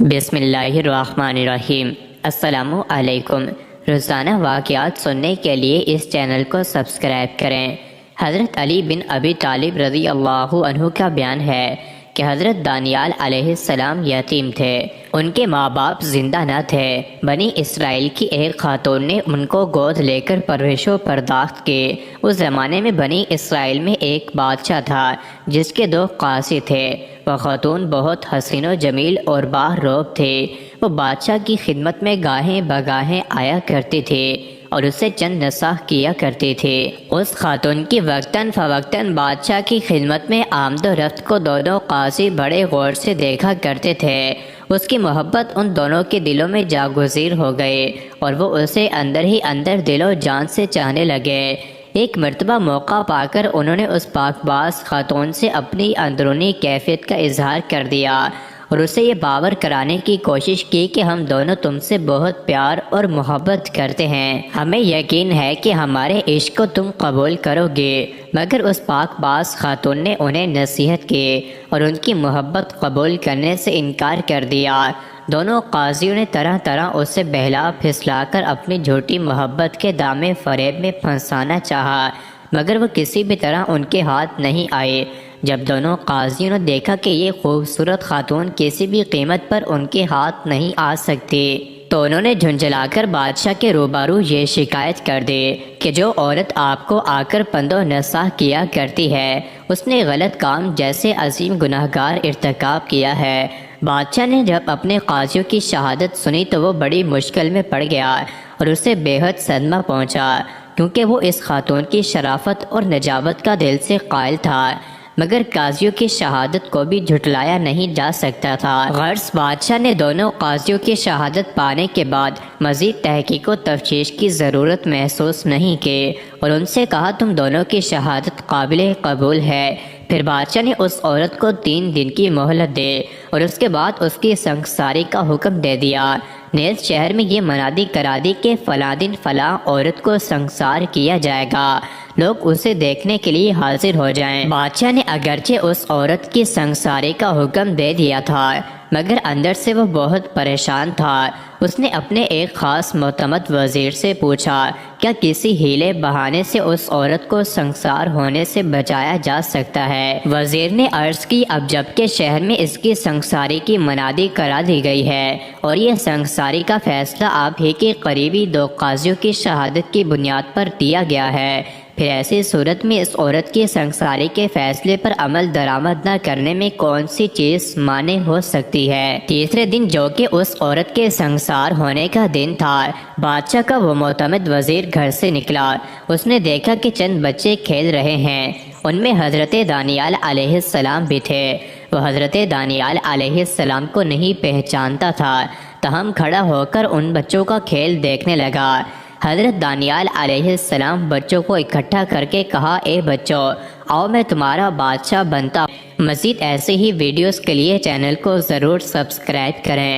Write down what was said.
بسم اللہ الرحمن الرحیم۔ السلام علیکم۔ روزانہ واقعات سننے کے لیے اس چینل کو سبسکرائب کریں۔ حضرت علی بن ابی طالب رضی اللہ عنہ کا بیان ہے کہ حضرت دانیال علیہ السلام یتیم تھے۔ ان کے ماں باپ زندہ نہ تھے۔ بنی اسرائیل کی ایک خاتون نے ان کو گود لے کر پرورش و پرداخت کی۔ اس زمانے میں بنی اسرائیل میں ایک بادشاہ تھا جس کے 2 قاضی تھے۔ وہ خاتون بہت حسین و جمیل اور باروب تھے۔ وہ بادشاہ کی خدمت میں گاہیں بگاہیں آیا کرتی تھی اور اسے چند نصح کیا کرتی تھی۔ اس خاتون کی وقتاً فوقتاً بادشاہ کی خدمت میں آمد و رفت کو دونوں قاضی بڑے غور سے دیکھا کرتے تھے۔ اس کی محبت ان دونوں کے دلوں میں جاگزیر ہو گئی اور وہ اسے اندر ہی اندر دل و جان سے چاہنے لگے۔ ایک مرتبہ موقع پا کر انہوں نے اس پاک باز خاتون سے اپنی اندرونی کیفیت کا اظہار کر دیا اور اسے یہ باور کرانے کی کوشش کی کہ ہم دونوں تم سے بہت پیار اور محبت کرتے ہیں۔ ہمیں یقین ہے کہ ہمارے عشق کو تم قبول کرو گے۔ مگر اس پاک باز خاتون نے انہیں نصیحت کی اور ان کی محبت قبول کرنے سے انکار کر دیا۔ دونوں قاضیوں نے طرح طرح اسے بہلا پھسلا کر اپنی جھوٹی محبت کے دامے فریب میں پھنسانا چاہا، مگر وہ کسی بھی طرح ان کے ہاتھ نہیں آئے۔ جب دونوں قاضیوں نے دیکھا کہ یہ خوبصورت خاتون کسی بھی قیمت پر ان کے ہاتھ نہیں آ سکتی تو انہوں نے جھنجھلا کر بادشاہ کے روبرو یہ شکایت کر دی کہ جو عورت آپ کو آ کر پند و نصح کیا کرتی ہے اس نے غلط کام جیسے عظیم گناہگار ارتکاب کیا ہے۔ بادشاہ نے جب اپنے قاضیوں کی شہادت سنی تو وہ بڑی مشکل میں پڑ گیا اور اسے بے حد صدمہ پہنچا، کیونکہ وہ اس خاتون کی شرافت اور نجابت کا دل سے قائل تھا، مگر قاضیوں کی شہادت کو بھی جھٹلایا نہیں جا سکتا تھا۔ غرض بادشاہ نے دونوں قاضیوں کی شہادت پانے کے بعد مزید تحقیق و تفتیش کی ضرورت محسوس نہیں کی اور ان سے کہا تم دونوں کی شہادت قابل قبول ہے۔ پھر بادشاہ نے اس عورت کو 3 دن کی مہلت دی اور اس کے بعد اس کی سنگساری کا حکم دے دیا۔ نیز شہر میں یہ منادی کرا دی کہ فلاں دن فلاں عورت کو سنگسار کیا جائے گا، لوگ اسے دیکھنے کے لیے حاضر ہو جائیں۔ بادشاہ نے اگرچہ اس عورت کی سنگساری کا حکم دے دیا تھا مگر اندر سے وہ بہت پریشان تھا۔ اس نے اپنے ایک خاص معتمد وزیر سے پوچھا کیا کسی ہیلے بہانے سے اس عورت کو سنگسار ہونے سے بچایا جا سکتا ہے؟ وزیر نے عرض کی اب جب کہ شہر میں اس کی سنگساری کی منادی کرا دی گئی ہے اور یہ سنگساری کا فیصلہ آپ ہی کے قریبی 2 قاضیوں کی شہادت کی بنیاد پر دیا گیا ہے، پھر ایسی صورت میں اس عورت کی سنگساری کے فیصلے پر عمل درآمد نہ کرنے میں کون سی چیز مانع ہو سکتی ہے؟ تیسرے دن جو کہ اس عورت کے سنگسار ہونے کا دن تھا، بادشاہ کا وہ معتمد وزیر گھر سے نکلا۔ اس نے دیکھا کہ چند بچے کھیل رہے ہیں، ان میں حضرت دانیال علیہ السلام بھی تھے۔ وہ حضرت دانیال علیہ السلام کو نہیں پہچانتا تھا، تاہم کھڑا ہو کر ان بچوں کا کھیل دیکھنے لگا۔ حضرت دانیال علیہ السلام بچوں کو اکٹھا کر کے کہا اے بچوں آؤ میں تمہارا بادشاہ بنتا ہوں۔ مزید ایسے ہی ویڈیوز کے لیے چینل کو ضرور سبسکرائب کریں۔